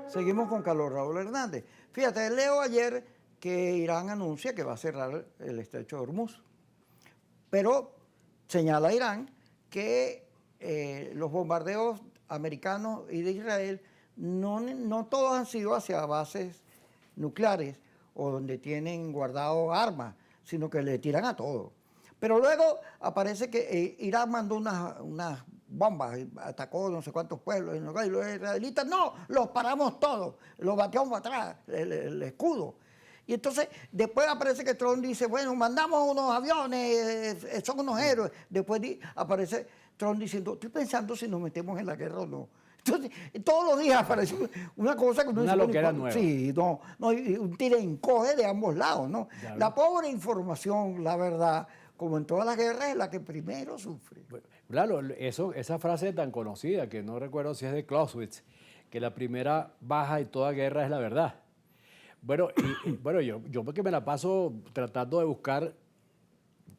Seguimos con Carlos Raúl Hernández. Fíjate, leo ayer que Irán anuncia que va a cerrar el estrecho de Hormuz. Pero señala Irán que los bombardeos americanos y de Israel no todos han sido hacia bases nucleares o donde tienen guardado armas, sino que le tiran a todo. Pero luego aparece que Irán mandó unas bombas, atacó no sé cuántos pueblos, y los israelitas, no, los paramos todos, los bateamos para atrás, el escudo. Y entonces, después aparece que Trump dice, bueno, mandamos unos aviones, son unos héroes. Después aparece Trump diciendo, estoy pensando si nos metemos en la guerra o no. Entonces, todos los días aparece una cosa que uno Una dice, loquera nueva. sí, no, y un tira y encoge de ambos lados, ¿no? Claro. La pobre información, la verdad, como en todas las guerras, es la que primero sufre. Bueno, claro, esa frase tan conocida, que no recuerdo si es de Clausewitz, que la primera baja de toda guerra es la verdad. Bueno, bueno, yo porque me la paso tratando de buscar,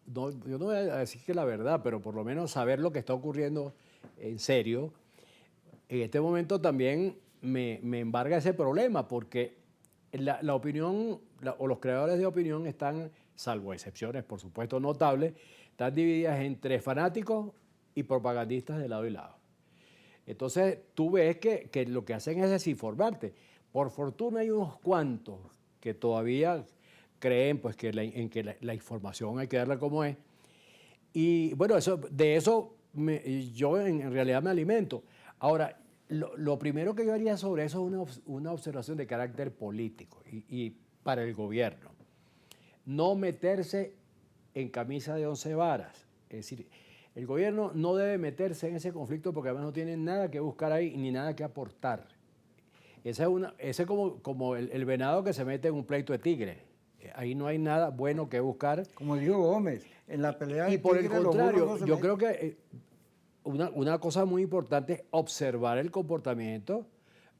yo no voy a decir que la verdad, pero por lo menos saber lo que está ocurriendo en serio. En este momento también me embarga ese problema, porque la opinión, o los creadores de opinión están, salvo excepciones, por supuesto, notables, están divididas entre fanáticos y propagandistas de lado y lado. Entonces, tú ves que lo que hacen es desinformarte. Por fortuna hay unos cuantos que todavía creen pues, que la información hay que darla como es. Y bueno, de eso yo en realidad me alimento. Ahora, lo primero que yo haría sobre eso es una observación de carácter político y para el gobierno. No meterse en camisa de 11 varas. Es decir, el gobierno no debe meterse en ese conflicto porque además no tiene nada que buscar ahí ni nada que aportar. Ese es como el venado que se mete en un pleito de tigre. Ahí no hay nada bueno que buscar. Como dijo Gómez, en la pelea de Y por el tigres, los contrario, burros no se yo meten. creo que una cosa muy importante es observar el comportamiento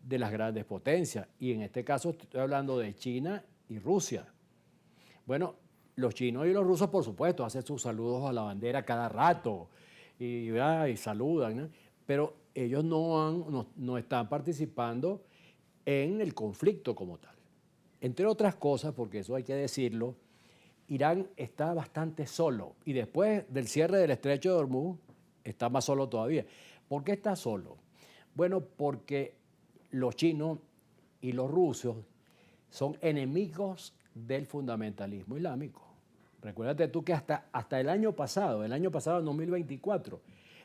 de las grandes potencias. Y en este caso estoy hablando de China y Rusia. Bueno, los chinos y los rusos, por supuesto, hacen sus saludos a la bandera cada rato y saludan, ¿no? Pero ellos no están participando en el conflicto como tal. Entre otras cosas, porque eso hay que decirlo, Irán está bastante solo y después del cierre del estrecho de Hormuz está más solo todavía. ¿Por qué está solo? Bueno, porque los chinos y los rusos son enemigos del fundamentalismo islámico. Recuérdate tú que hasta el año pasado, en 2024,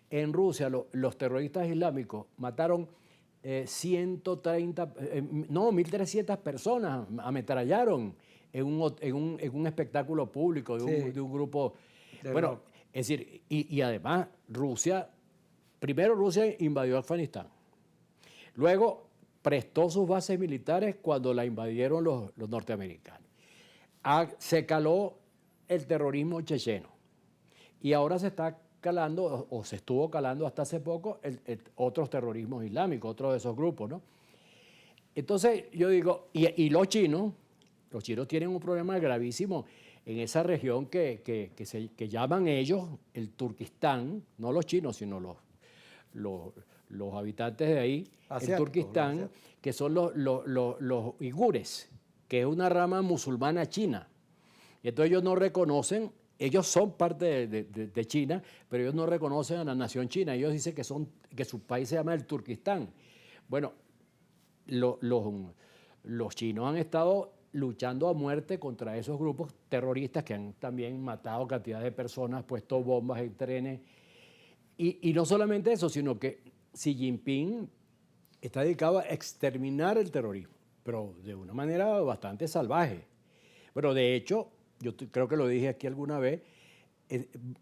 en Rusia los terroristas islámicos mataron 1.300 personas, ametrallaron en un espectáculo público de un grupo. Bueno, es decir, y además primero Rusia invadió Afganistán, luego prestó sus bases militares cuando la invadieron los norteamericanos. Se caló el terrorismo checheno y ahora se está calando, o se estuvo calando hasta hace poco, otros terrorismos islámicos, otros de esos grupos, ¿no? Entonces yo digo, y los chinos tienen un problema gravísimo en esa región que llaman ellos el Turquistán, no los chinos, sino los habitantes de ahí, el Turquistán, que son los uigures, que es una rama musulmana china. Y entonces ellos no reconocen, ellos son parte de China, pero ellos no reconocen a la nación china. Ellos dicen que su país se llama el Turquistán. Bueno, los chinos han estado luchando a muerte contra esos grupos terroristas que han también matado cantidad de personas, puesto bombas en trenes. Y no solamente eso, sino que Xi Jinping está dedicado a exterminar el terrorismo, pero de una manera bastante salvaje. Bueno, de hecho, yo creo que lo dije aquí alguna vez,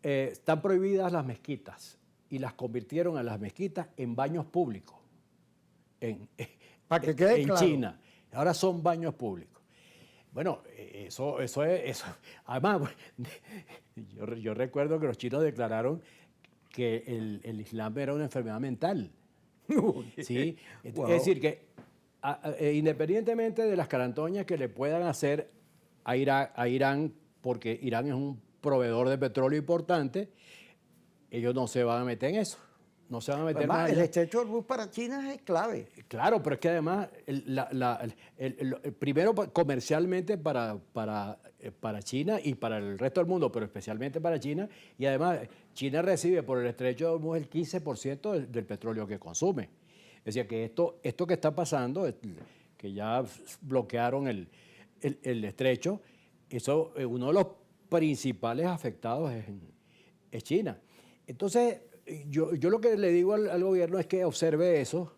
están prohibidas las mezquitas y las convirtieron a las mezquitas en baños públicos Para que quede en claro. China. Ahora son baños públicos. Bueno, eso es. Además, yo recuerdo que los chinos declararon que el Islam era una enfermedad mental. ¿Sí? Wow. Es decir, que independientemente de las carantoñas que le puedan hacer a Irán, porque Irán es un proveedor de petróleo importante, ellos no se van a meter en eso. no se van a meter Además, más el allá. estrecho de Hormuz para China es clave. Claro, pero es que además, primero comercialmente para China y para el resto del mundo, pero especialmente para China, y además China recibe por el estrecho de Hormuz el 15% del petróleo que consume. Es decir, que esto que está pasando, que ya bloquearon el estrecho, eso, uno de los principales afectados es China. Entonces, yo lo que le digo al gobierno es que observe eso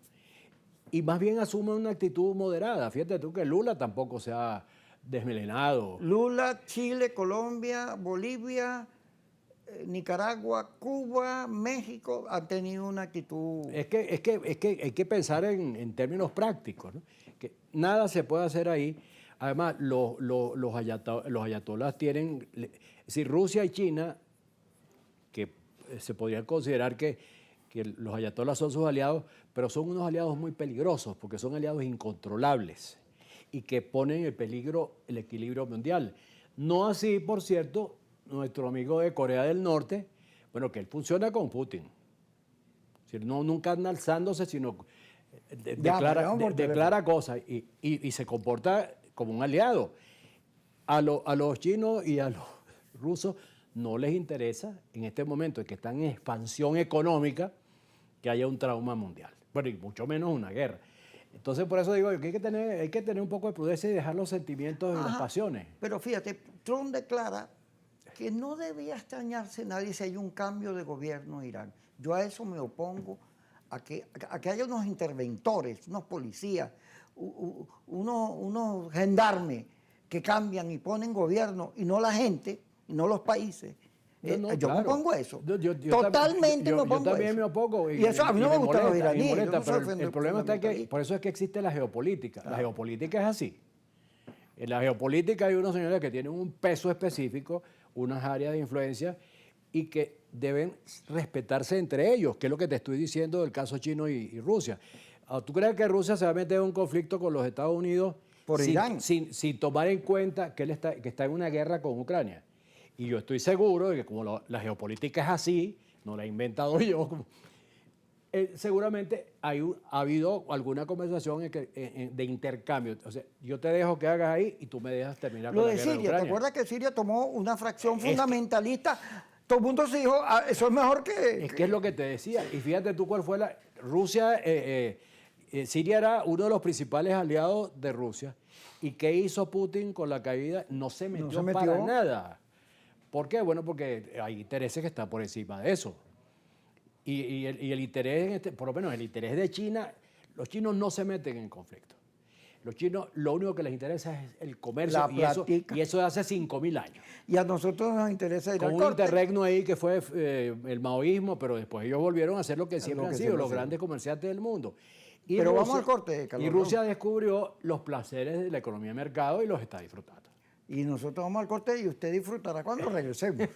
y más bien asume una actitud moderada. Fíjate tú que Lula tampoco se ha desmelenado. Lula, Chile, Colombia, Bolivia, Nicaragua, Cuba, México han tenido una actitud. Es que hay que pensar en términos prácticos, ¿no? Que nada se puede hacer ahí. Además, los ayatolás tienen, es decir, Rusia y China, que se podrían considerar que los ayatolás son sus aliados, pero son unos aliados muy peligrosos porque son aliados incontrolables y que ponen en peligro el equilibrio mundial. No así, por cierto, nuestro amigo de Corea del Norte, bueno, que él funciona con Putin. Es decir, no, nunca anda alzándose, sino declara cosas y se comporta como un aliado. A los chinos y a los rusos no les interesa en este momento en que están en expansión económica que haya un trauma mundial. Bueno, y mucho menos una guerra. Entonces, por eso digo que hay que tener un poco de prudencia y dejar los sentimientos y las pasiones. Pero fíjate, Trump declara que no debía extrañarse nadie si hay un cambio de gobierno en Irán. Yo a eso me opongo, a que haya unos interventores, unos policías, unos gendarmes que cambian y ponen gobierno y no la gente, y no los países. Yo claro. me opongo a eso. Totalmente me opongo yo también me opongo. Y eso a mí no me gustan los iraníes. Molesta, yo no soy pero el problema está que, por eso es que existe la geopolítica. Claro. La geopolítica es así. En la geopolítica hay unos señores que tienen un peso específico, unas áreas de influencia y que deben respetarse entre ellos, que es lo que te estoy diciendo del caso chino y Rusia. ¿Tú crees que Rusia se va a meter en un conflicto con los Estados Unidos por Irán? Sin tomar en cuenta que está en una guerra con Ucrania? Y yo estoy seguro de que como la geopolítica es así, no la he inventado yo, seguramente ha habido alguna conversación de intercambio. O sea, yo te dejo que hagas ahí y tú me dejas terminar Lo con la de guerra de Siria, Ucrania. ¿te acuerdas que Siria tomó una fracción fundamentalista? Todo el mundo se dijo, eso es mejor que... Es que es lo que te decía. Y fíjate tú cuál fue Rusia, Siria era uno de los principales aliados de Rusia. ¿Y qué hizo Putin con la caída? No se metió para nada. ¿Por qué? Bueno, porque hay intereses que están por encima de eso. Y el interés, por lo menos el interés de China, los chinos no se meten en conflicto. Los chinos lo único que les interesa es el comercio y eso de hace 5.000 años. Y a nosotros nos interesa ir con al un corte. interregno ahí que fue el maoísmo, pero después ellos volvieron a hacer lo que siempre han sido, los grandes comerciantes del mundo. Pero vamos al corte, Carlos. Y Rusia descubrió los placeres de la economía de mercado y los está disfrutando. Y nosotros vamos al corte y usted disfrutará cuando regresemos.